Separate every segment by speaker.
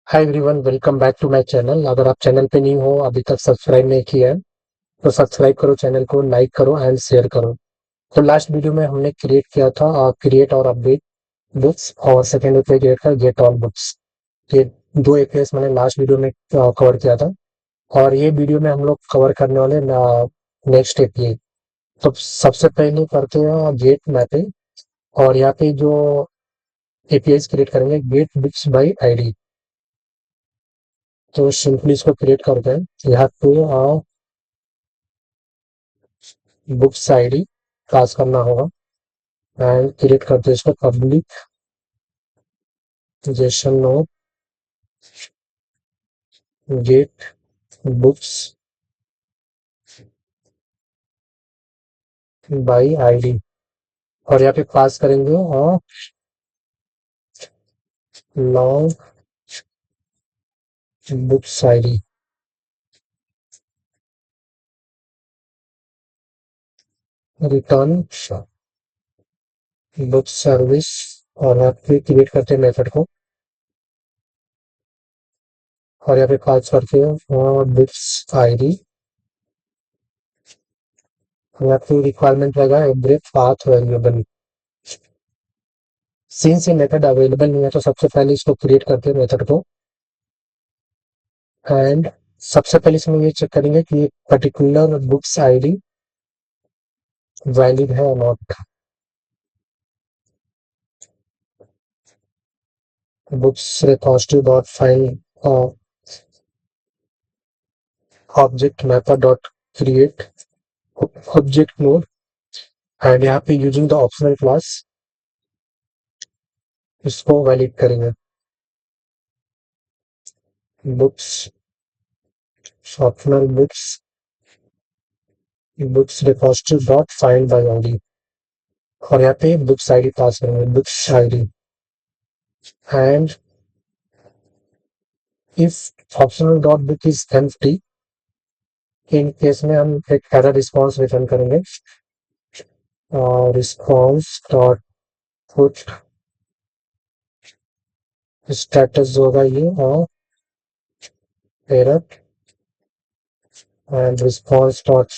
Speaker 1: Hi everyone, welcome back to my channel. अगर आप channel पे नहीं हो, अभी तक सब्सक्राइब नहीं किया है तो सब्सक्राइब करो, चैनल को लाइक करो एंड शेयर करो। तो लास्ट वीडियो में हमने क्रिएट किया था क्रिएट और अपडेट बुक्स, और सेकेंड वीडियो क्रिएट कर गेट ऑल बुक्स। ये दो एपीएस मैंने लास्ट वीडियो में कवर किया था, और ये वीडियो में हम लोग कवर करने वाले नेक्स्ट एपीआई। तो सबसे पहले करते हैं गेट मैपिंग, और यहाँ पे जो एपीआई क्रिएट करेंगे गेट बुक्स बाई आईडी। तो सिंपली इसको क्रिएट करते हैं। यहाँ पे बुक्स आईडी पास करना होगा एंड क्रिएट करते हैं इसको public Jason note gate books by ID, और यहाँ पे पास करेंगे और long books ID return book service. और यहाँ पे क्रिएट करते हैं मेथड को, और यहाँ पे पास करते हैं और बुक्स आईडी। यहाँ पे रिक्वायरमेंट रहेगा एवरी पाथ वेरिएबल। सिंस ये मेथड अवेलेबल नहीं है तो सबसे पहले इसको क्रिएट करते हैं मेथड को, एंड सबसे पहले इसमें ये चेक करेंगे कि पर्टिकुलर बुक्स आईडी वैलिड है और not. Books repository dot file object mapper dot create object node, and यहाँ पे यूजिंग द ऑप्शनल क्लास इसको वैलिड करेंगे। Books optional books repository dot file by ID, और यहाँ पे बुक्स आईडी पास करेंगे, books ID. And if optional dot book is empty, in case में हम एक एरर रिस्पॉन्स रिटर्न करेंगे, रिस्पॉन्स डॉट पुट स्टेटस होगा ये और error, and response dot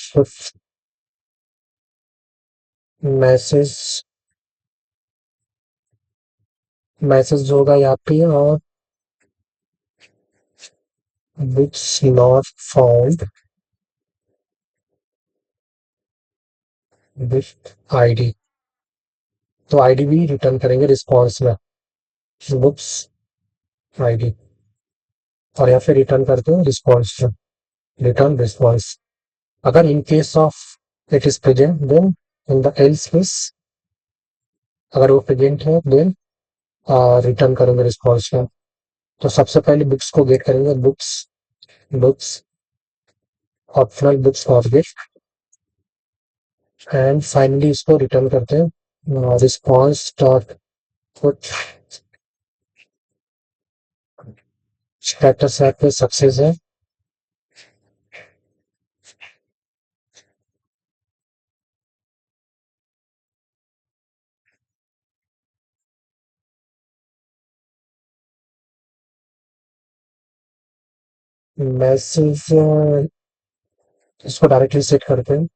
Speaker 1: message message होगा यहाँ पे, और books not found with ID. तो आईडी भी रिटर्न करेंगे रिस्पॉन्स में, बुक्स आईडी, और यहाँ पे रिटर्न करते हैं रिस्पॉन्स में, रिटर्न रिस्पॉन्स। अगर in case of it is present then in the else case, अगर वो प्रेजेंट है देन रिटर्न करेंगे रिस्पॉन्स में। तो सबसे पहले बुक्स को गेट करेंगे, books optional books object, and finally इसको रिटर्न करते हैं रिस्पॉन्स डॉट पुट स्टेटस है पे सक्सेस है। मैसेज इसको डायरेक्टली सेट करते हैं,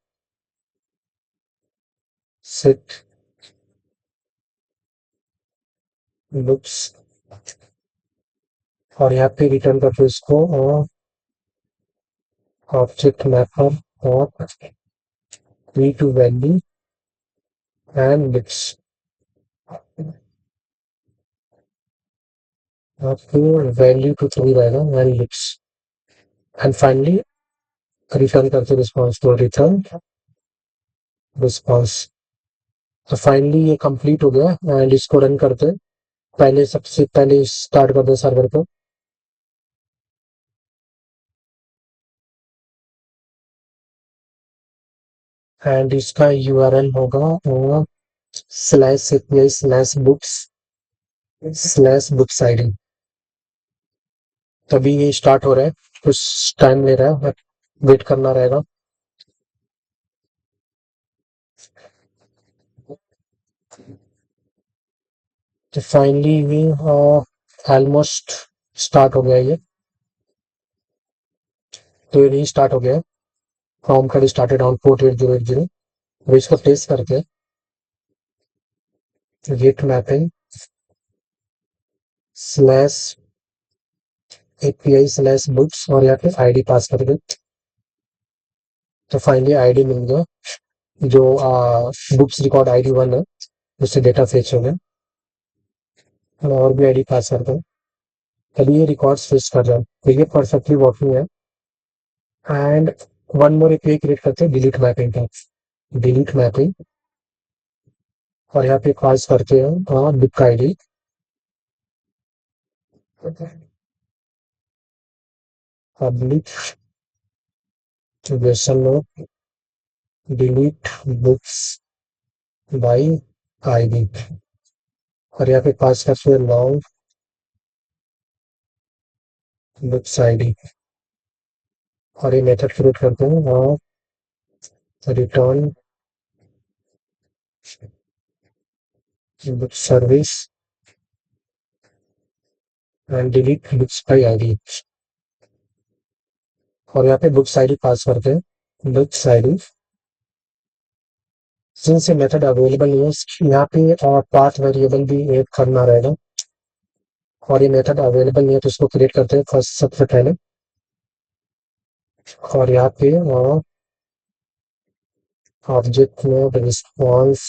Speaker 1: सेट बुक्स, और यहाँ पे रिटर्न करते हैं इसको ऑब्जेक्ट मैपर और we to value and books. आपको वैल्यू टू ट्रू रहेगा and books, and finally return करते रिस्पॉन्स को, रिटर्न रिस्पॉन्स। तो फाइनली ये कंप्लीट हो गया, एंड इसको रन करते हैं। पहले सबसे पहले स्टार्ट करते हैं सर्वर को, एंड इसका यूआरएल होगा slash API slash books ID. तभी ये स्टार्ट हो रहा है, कुछ टाइम ले रहा है, वेट करना रहेगा। तो फाइनली we ऑलमोस्ट स्टार्ट हो गया ये, तो ये रीस्टार्ट हो गया। फ्रॉम का स्टार्टेड ऑन पोर्ट 8080। अब इसको टेस्ट करते हैं, get mapping slash API slash books और यहाँ पे आईडी पास करके, तो फाइनली आईडी मिल गया जो बुक्स रिकॉर्ड आईडी 1 है, उससे डेटा फेच हो गया। और भी आईडी पास करते हैं, तभी ये रिकॉर्ड्स फेच कर रहा है, तो ये परफेक्टली वर्किंग है। And one more API create करते हैं डिलीट मैपिंग का, डिलीट मैपिंग, और यहाँ पे पास करते हैं book ID, public question note delete books by ID, और यहाँ पे पास करते हैं लॉन्ग बुक्स आईडी, और ये मेथड क्रिएट करते हैं और return book service and delete books by ID, और यहाँ पे बुक्स आईडी पास करते हैं बुक्स आईडी। सिंस ये मेथड अवेलेबल नहीं है, यहाँ पे पाथ वेरिएबल भी ऐड करना रहेगा, और ये मेथड अवेलेबल नहीं है तो इसको क्रिएट करते हैं फर्स्ट सबसे पहले। और यहाँ पे object node response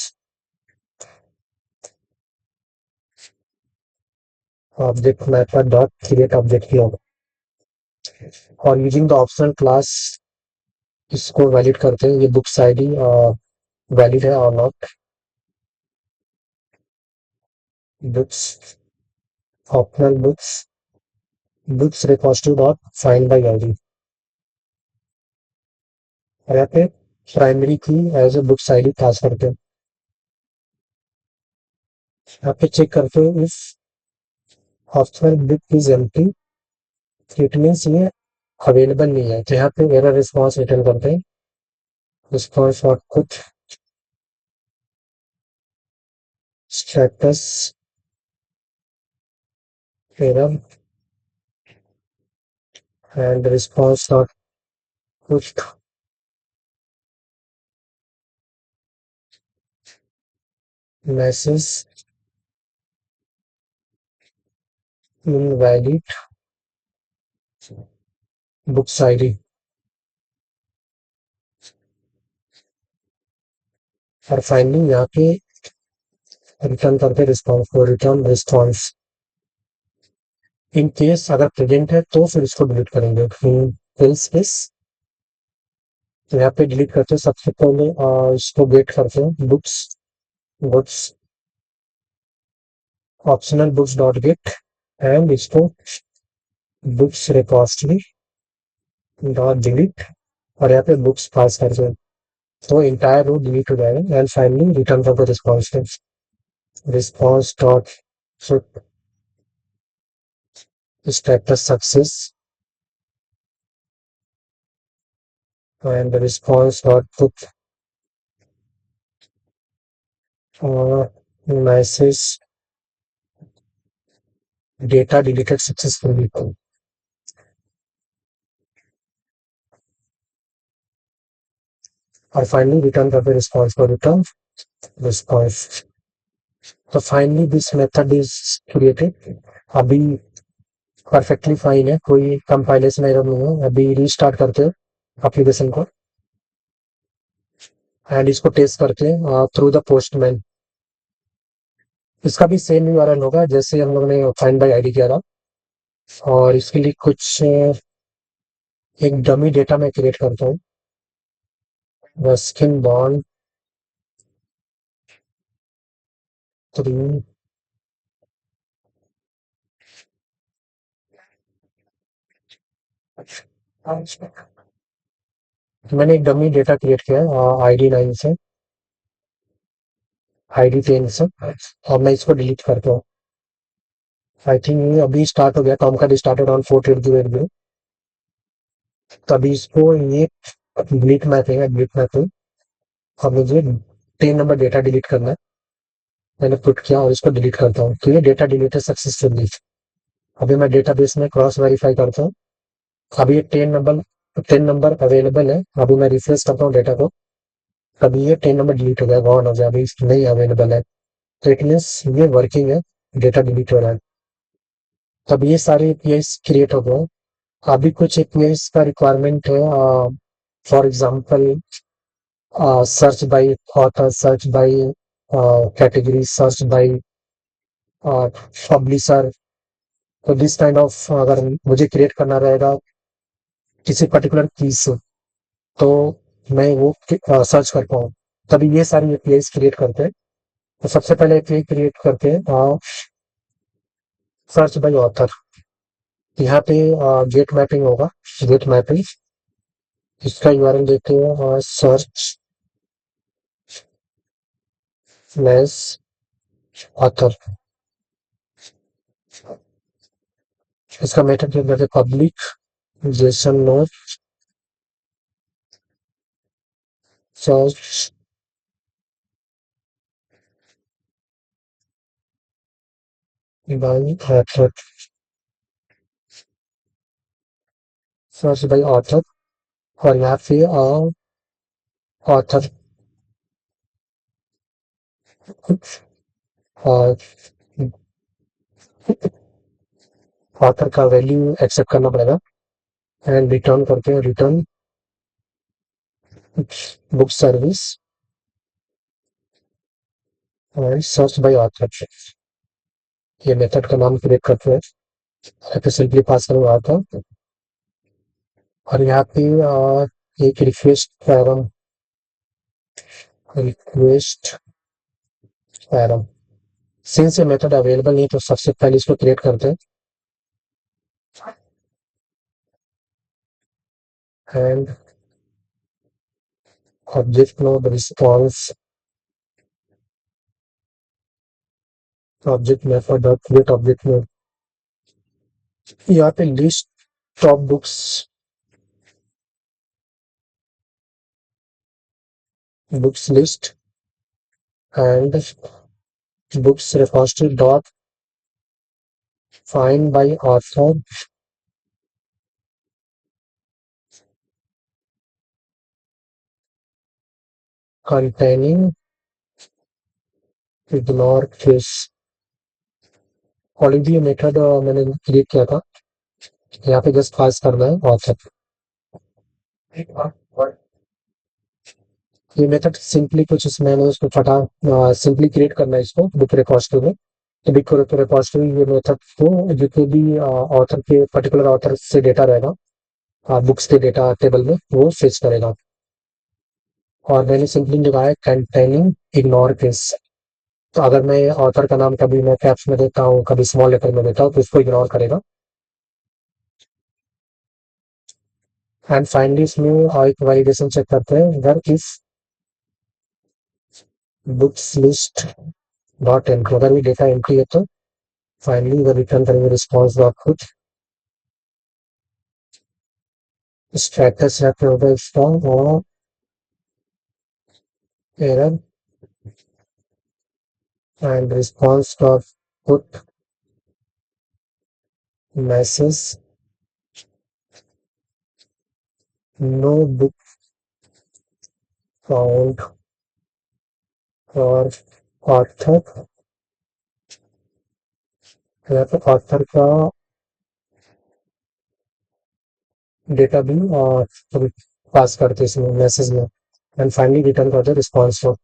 Speaker 1: object method dot create object node, और यूजिंग द ऑप्शनल क्लास इसको वैलिड करते हैं, ये बुक्स आईडी वैलिड है और not. Books optional books repository dot find by ID, और यहाँ पे primary key as a books ID pass करते हैं। यहाँ पे चेक करते हैं if optional book is empty, it means ये अवेलेबल नहीं है, तो यहाँ पे एरर रिस्पॉन्स रिटर्न करते हैं, रिस्पॉन्स और कुछ status error and response dot कुछ मैसेज इनवैलिड बुक्स आईडी, और फाइनली यहाँ पे रिटर्न करते हैं रिस्पॉन्स को, रिटर्न रिस्पॉन्स। इन केस अगर प्रेजेंट है तो फिर इसको डिलीट करेंगे, एल्स केस तो यहाँ पे डिलीट करते हैं सबसे पहले, इसको गेट करते हैं books optional books dot gate, and इसको बुक्स रिपोजिटरी डॉट डिलीट, और यहाँ पे बुक्स पास करते हैं, तो इंटायर रो डिलीट हो जाएगा। एंड फाइनली रिटर्न करते हैं response dot status success and the response output message data deleted successfully, और फाइनली रिटर्न करते रिस्पॉन्स को, रिटर्न रिस्पॉन्स। तो finally this method is created, अभी परफेक्टली फाइन है, कोई कंपाइलेशन एरर नहीं है। अभी रीस्टार्ट करते हैं एप्लीकेशन को एंड इसको टेस्ट करते हैं थ्रू द पोस्टमैन। इसका भी सेम यूआरएल होगा जैसे हम लोग ने फाइंड बाय आईडी किया था, और इसके लिए कुछ एक डमी डेटा मैं क्रिएट करता हूँ, रस्किन बॉन्ड 3 मैंने एक डमी डेटा क्रिएट किया है आईडी 9 से आईडी 10 से, और मैं इसको डिलीट करता हूँ। आई थिंक अभी स्टार्ट हो गया, टॉम का स्टार्टेड ऑन 48080, तो अभी इसको ये डिलीट मैपिंग है, डिलीट मैपिंग, और मुझे 10 नंबर डेटा डिलीट करना है, मैंने पुट किया और इसको डिलीट करता हूँ, तो ये डेटा डिलीट है सक्सेसफुली। अभी मैं डेटाबेस में क्रॉस वेरीफाई करता हूँ। अभी ये 10 नंबर अवेलेबल है। अभी मैं रिफ्रेश करता हूँ डेटा को, अभी ये 10 नंबर डिलीट हो गया, गॉन हो गया, अभी नहीं अवेलेबल है। तो इट मीन्स ये वर्किंग है, डेटा डिलीट हो रहा है। तब ये सारे एपीआईज क्रिएट हो गए। अभी कुछ एपीआईज का रिक्वायरमेंट है, for example search by author, search by category, search by publisher. तो दिस काइंड ऑफ अगर मुझे क्रिएट करना रहेगा किसी पर्टिकुलर चीज से, तो मैं वो सर्च कर पाऊँ, तभी ये सारी एपीआईज क्रिएट करते हैं। तो सबसे पहले एपीआई क्रिएट करते हैं सर्च बाय ऑथर। यहाँ पे गेट मैपिंग होगा, गेट मैपिंग, इसका यूआरएल देते हैं सर्च स्लैश ऑथर। इसका मेथड क्या करते हैं, public Jason note search by author, search by author. और यहाँ पे ऑथर ऑथर का वैल्यू एक्सेप्ट करना पड़ेगा, एंड रिटर्न करते हैं, return book service and search by author. ये मेथड का नाम क्रिएट करते हैं, यहाँ पे सिंपली पास करूंगा ऑथर। और यहाँ पे एक request param, request param. Since ये मेथड अवेलेबल नहीं तो सबसे पहले इसको क्रिएट करते हैं, and object node response, object method dot create object node. यहाँ पे list of books, books list and books repository dot find by author containing ignore case। Already ये मेथड मैंने क्रिएट किया था, यहाँ पे जस्ट पास करना है ऑथर। ये मेथड सिंपली कुछ इसमें मैंने उसको फटा, सिंपली क्रिएट करना है इसको बुक रिपोजिटरी में। तो बुक रिपोजिटरी ये मेथड को जितने भी ऑथर के पर्टिकुलर ऑथर से डेटा रहेगा बुक्स के डेटा टेबल में, वो फेच करेगा। और मैंने सिंपली लगाया कंटेनिंग इग्नोर केस। तो अगर मैं ऑथर का नाम कभी मैं कैप्स में देता हूँ, कभी स्मॉल लेटर में देता हूँ, तो इसको इग्नोर करेगा। एंड फाइनली इसमें एक वैलिडेशन चेक करते हैं, अगर इस बुक्स लिस्ट डॉट एंट्री, अगर ये डेटा एंट्री है तो फाइनली वो रिटर्न करेंगे रिस्पॉन्स डॉट कुछ स्टेटस यहाँ पे होगा इसका, और error and response dot put message no book found और ऑथर। यहाँ पे ऑथर का डेटा भी पास करते इसमें मैसेज में, एंड फाइनली रिटर्न करते रिस्पॉन्स को।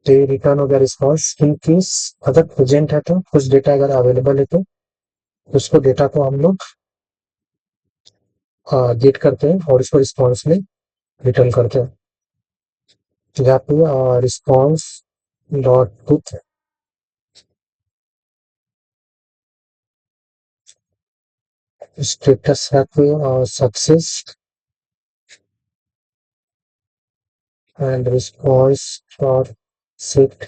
Speaker 1: तो ये रिटर्न हो गया रिस्पॉन्स। इन केस अगर प्रेजेंट है तो कुछ डेटा अगर अवेलेबल है तो उसको डेटा को हम लोग गेट करते हैं और इसको रिस्पॉन्स में रिटर्न करते हैं। तो यहाँ पे रिस्पॉन्स डॉट पुट स्टेटस है पे success and response dot set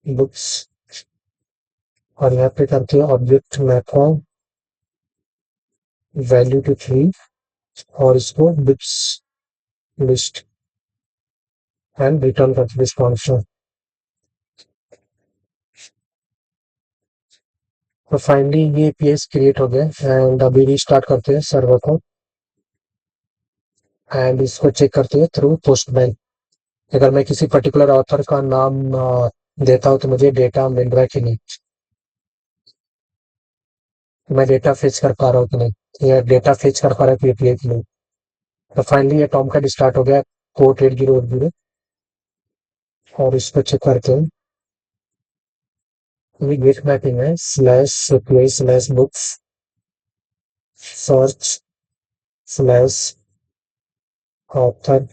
Speaker 1: books. और यहाँ पे करते हैं ऑब्जेक्ट मेथड वैल्यू टू 3 और इसको बुक्स लिस्ट एंड रिटर्न करते रिस्पॉन्स। तो फाइनली ये एपीआई क्रिएट हो गए एंड अभी रीस्टार्ट करते हैं सर्वर को एंड इसको चेक करते हैं थ्रू पोस्टमैन। अगर मैं किसी पर्टिकुलर ऑथर का नाम देता हूँ तो मुझे डेटा मिल रहा है कि नहीं, मैं डेटा फेच कर पा रहा हूँ कि नहीं, या डेटा फेच कर पा रहा है कि एपीआई की नहीं। तो फाइनली ये टॉम का स्टार्ट हो गया कोड 8080 और इसको चेक करते हैं। ये गेट मैपिंग है slash API slash books search slash author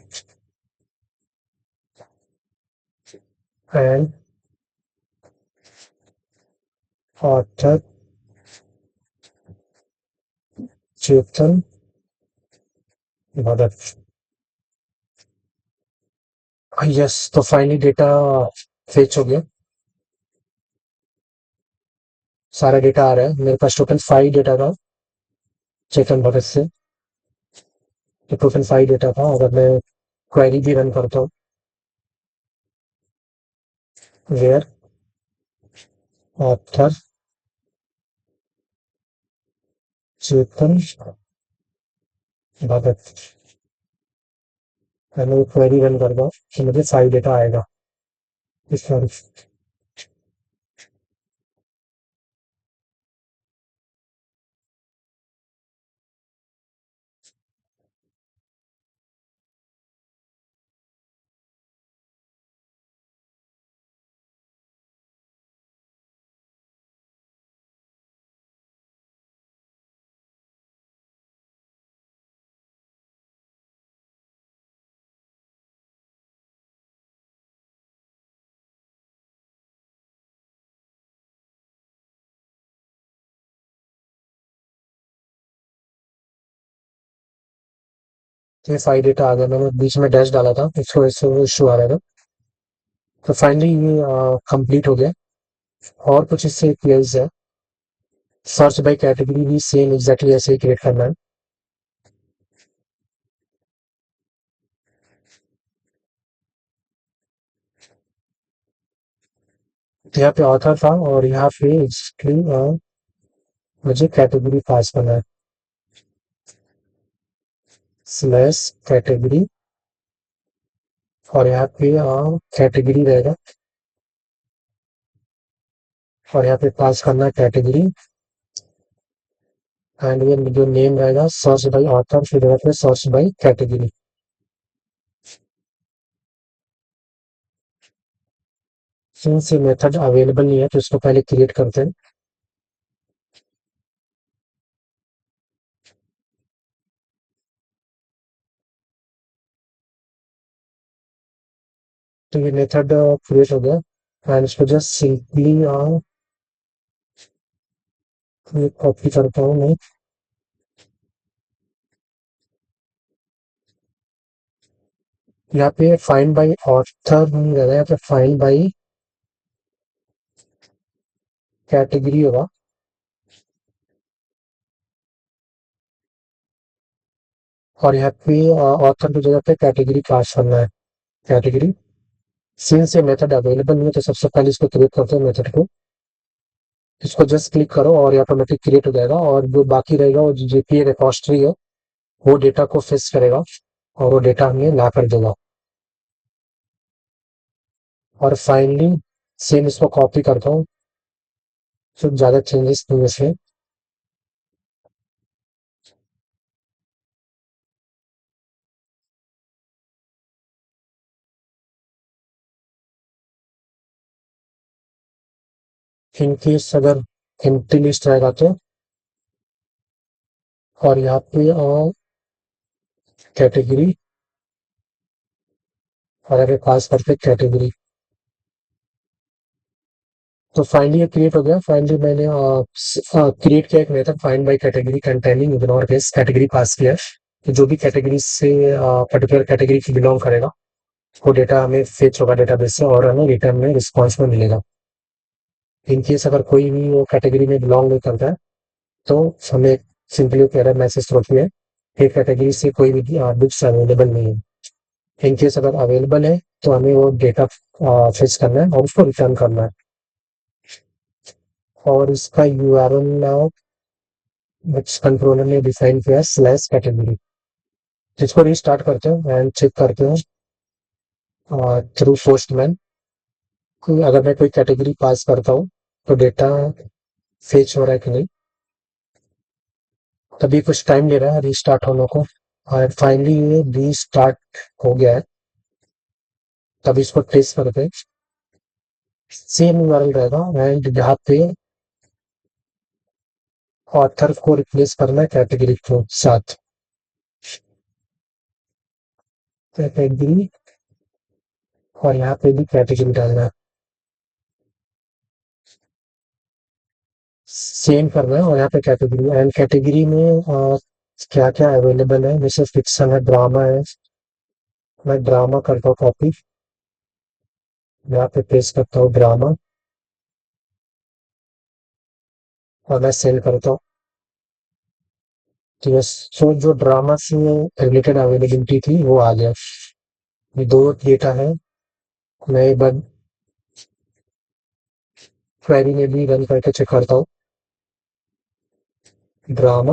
Speaker 1: and author Chetan Bhagat. Yes, तो फाइनली डेटा फेच हो गया, सारा डेटा आ रहा है मेरे पास। टोटल 5 डेटा था चेतन भगत से, तो टोटल 5 डेटा था। अगर मैं क्वेरी भी रन करता हूँ वेयर ऑथर चेतन भगत, मैं वो क्वेरी रन करता हूँ तो मुझे 5 डेटा आएगा इस तरह। ये 5 डेटा आ गया, मैंने बीच में डैश डाला था इसको, इससे इशू आ रहा था। तो फाइनली ये कंप्लीट हो गया। और कुछ इससे एपीआईज है, सर्च बाय कैटेगरी भी सेम एग्जैक्टली ऐसे ही क्रिएट करना है। तो यहाँ पे ऑथर था और यहाँ पे एग्जैक्टली मुझे कैटेगरी पास करना है स्लैश कैटेगरी, और यहाँ पे कैटेगरी रहेगा और यहाँ पे पास करना है कैटेगरी एंड ये जो नेम रहेगा सर्च बाय ऑथर, फिर यहाँ पे सर्च बाय कैटेगरी। सिंस ये मेथड अवेलेबल नहीं है तो इसको पहले क्रिएट करते हैं। तो ये मेथड क्रिएट हो गया एंड इसको जस्ट सिंपली ये कॉपी करता हूँ मैं। यहाँ पे फाइंड बाय ऑथर नहीं रहेगा, यहाँ पे फाइंड बाय कैटेगरी होगा और यहाँ पे ऑथर की जगह पे कैटेगरी पास करना है कैटेगरी। सिंस ये मेथड अवेलेबल नहीं है तो सबसे पहले इसको क्रिएट करते हैं मेथड को। इसको जस्ट क्लिक करो और ऑटोमेटिक क्रिएट हो जाएगा और जो बाकी रहेगा वो जेपीए रिपोजिटरी है वो डेटा को फिक्स करेगा और वो डेटा हमें ला कर देगा। और फाइनली सेम इसको कॉपी करता हूँ, तो ज़्यादा चेंजेस नहीं है इसमें। इनकेस अगर एम्प्टी लिस्ट रहेगा तो, और यहाँ पे कैटेगरी और अगर पास करते कैटेगरी, तो फाइनली ये क्रिएट हो गया। फाइनली मैंने क्रिएट किया एक method find by category containing ignore case, category pass किया तो जो भी कैटेगरी से पर्टिकुलर कैटेगरी की बिलोंग करेगा वो डेटा हमें फेच होगा डेटाबेस से और हमें रिटर्न में रिस्पॉन्स में मिलेगा। इन केस अगर कोई भी वो कैटेगरी में बिलोंग नहीं करता है तो हमें सिंपली एरर मैसेज होती है कि कैटेगरी से कोई भी बुक्स अवेलेबल नहीं है। इन केस अगर अवेलेबल है तो हमें वो डेटा फेच करना है और उसको रिटर्न करना है। और इसका यूआरएल कंट्रोलर ने डिफाइन किया स्लैश कैटेगरी, जिसको रिस्टार्ट करते हैं एंड चेक करते हैं थ्रू पोस्टमैन कि अगर मैं कोई कैटेगरी पास करता हूँ तो डेटा फेच हो रहा है कि नहीं। तभी कुछ टाइम ले रहा है रीस्टार्ट होने को, और फाइनली ये रीस्टार्ट हो गया है। तभी इसको टेस्ट करते हैं, सेम यूआरएल रहेगा एंड जहाँ पे ऑथर को रिप्लेस करना है कैटेगरी के साथ, कैटेगरी, और यहाँ पे भी कैटेगरी डालना है, सेम करना है। और यहाँ पे कैटेगरी, एंड कैटेगरी में क्या क्या अवेलेबल है, जैसे फिक्शन है, ड्रामा है। मैं ड्रामा करता हूँ कॉपी, यहाँ पे पेस्ट करता हूँ ड्रामा, और मैं सेंड करता हूँ। तो ये जो ड्रामा से रिलेटेड अवेलेबिलिटी थी वो आ गया। ये दो डेटा है। मैं एक बार क्वेरी में भी रन करके चेक करता हूँ। Drama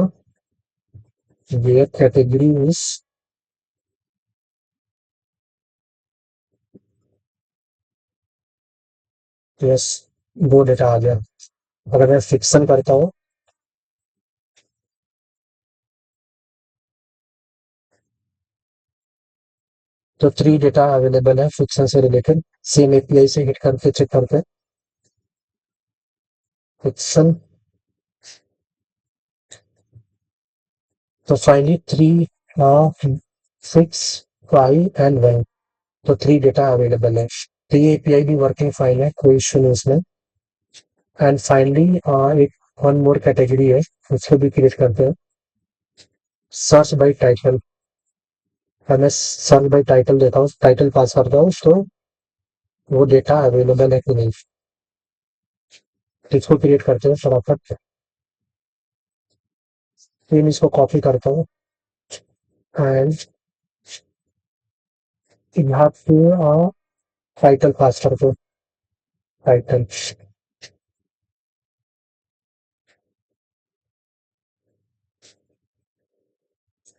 Speaker 1: where category is, yes, दो डेटा आ गया। अगर मैं फिक्शन करता हूँ तो 3 डेटा अवेलेबल है फिक्शन से रिलेटेड, सेम एपीआई से हिट करके चेक करते, फिक्शन। तो फाइनली 3, 6, 5 एंड 1, तो 3 डेटा अवेलेबल है। तो ये एपीआई भी वर्किंग फाइन है, कोई इश्यू नहीं इसमें। एंड फाइनली एक वन मोर कैटेगरी है, उसको भी क्रिएट करते हैं, सर्च बाय टाइटल। मैं सर्च बाय टाइटल देता हूँ, टाइटल पास करता हूँ तो वो डेटा अवेलेबल है कि नहीं, तो इसको क्रिएट करते हैं फटाफट। फिर इसको कॉपी करता हूँ एंड यहाँ पे टाइटल पास करते हैं, टाइटल,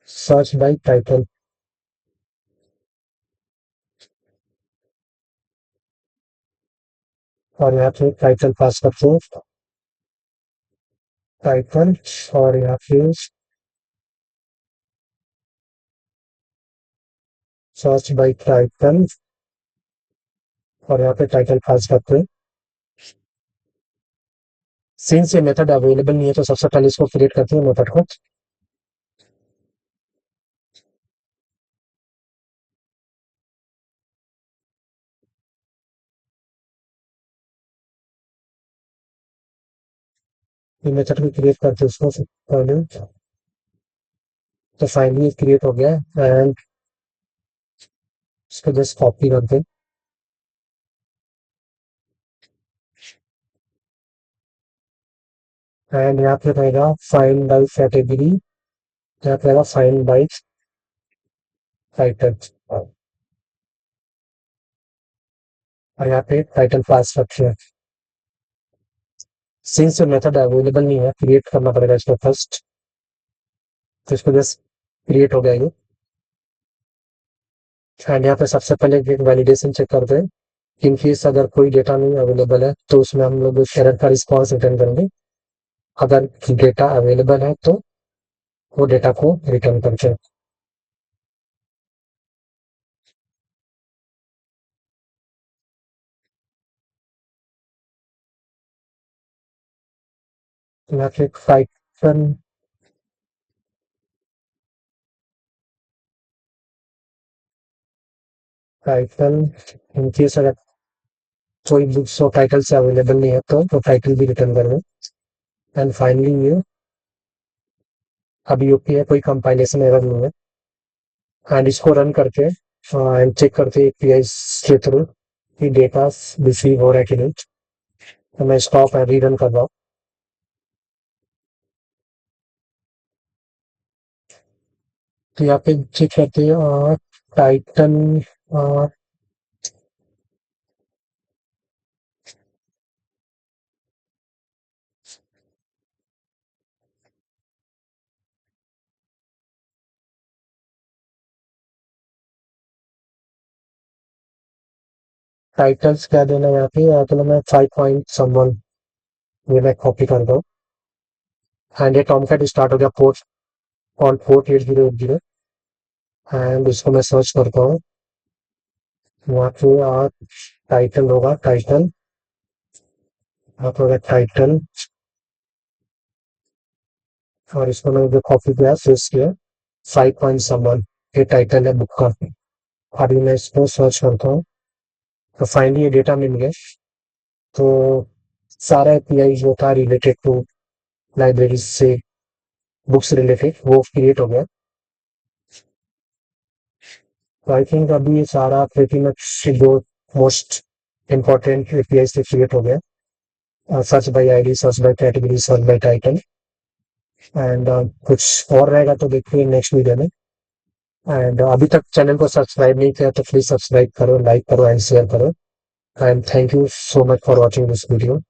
Speaker 1: सर्च बाय टाइटल, और यहाँ पे टाइटल पास करते हैं, टाइटल, और यहाँ पे सर्च बाय टाइटल, और यहाँ पे टाइटल पास करते हैं। सिंस ये मेथड अवेलेबल नहीं है तो सबसे पहले इसको क्रिएट करते हैं मेथड को। ये मेथड भी क्रिएट करते हैं उसको पहले। तो फाइनली क्रिएट हो गया एंड इसको जस्ट कॉपी करते हैं एंड यहाँ पे रहेगा फाइंड बाय कैटेगरी, यहाँ पे रहेगा फाइंड बाय टाइटल, और यहाँ पे टाइटल पास रखे हैं। सिंस मेथड अवेलेबल नहीं है क्रिएट करना पड़ेगा इसको फर्स्ट, तो इसको जस्ट क्रिएट हो गया ये। एंड यहाँ पे सबसे पहले एक वैलिडेशन चेक करते हैं, इन केस अगर कोई डेटा नहीं अवेलेबल है तो उसमें हम लोग एरर का रिस्पॉन्स रिटर्न करेंगे, अगर डेटा अवेलेबल है तो वो डेटा को रिटर्न करते हैं। तो यहाँ पे पाइथन, टाइटल, इन केस अगर कोई बुक्स और टाइटल से अवेलेबल नहीं है तो टाइटल भी रिटर्न करेंगे। एंड फाइनली ये अभी यूपी है, कोई कंपाइलेशन एरर नहीं है। एंड इसको रन करके एंड चेक करते एपीआई के थ्रू कि डेटा रिसीव हो रहा है कि नहीं। तो मैं स्टॉप एंड रीरन कर रहा हूँ। तो यहाँ पे चेक करते हैं टाइटन, टाइटल्स क्या देना है यहाँ पे, तो मैं 5 पॉइंट समवन ये मैं कॉपी करता हूँ। एंड ये टॉमकैट स्टार्ट हो गया पोर्ट ऑन पोर्ट 8080 एंड इसको मैं सर्च करता हूँ। वहाँ पे टाइटल होगा, टाइटल यहाँ पे होगा टाइटल, और इसको मैंने जो कॉपी किया पेस्ट किया 5 पॉइंट समवन, ये टाइटल है बुक का। अभी मैं इसको सर्च करता हूँ तो फाइनली ये डेटा मिल गया। तो सारा एपीआई जो था रिलेटेड टू लाइब्रेरी से बुक्स रिलेटेड वो क्रिएट हो गया। तो आई थिंक अभी ये सारा प्रीटी मच जो मोस्ट इम्पोर्टेंट एपीआई से क्रिएट हो गया, search by ID, search by category, search by title. And कुछ और रहेगा तो देखिए नेक्स्ट वीडियो में। एंड अभी तक चैनल को सब्सक्राइब नहीं किया तो प्लीज सब्सक्राइब करो, लाइक करो एंड शेयर करो। And thank you so much for watching this video.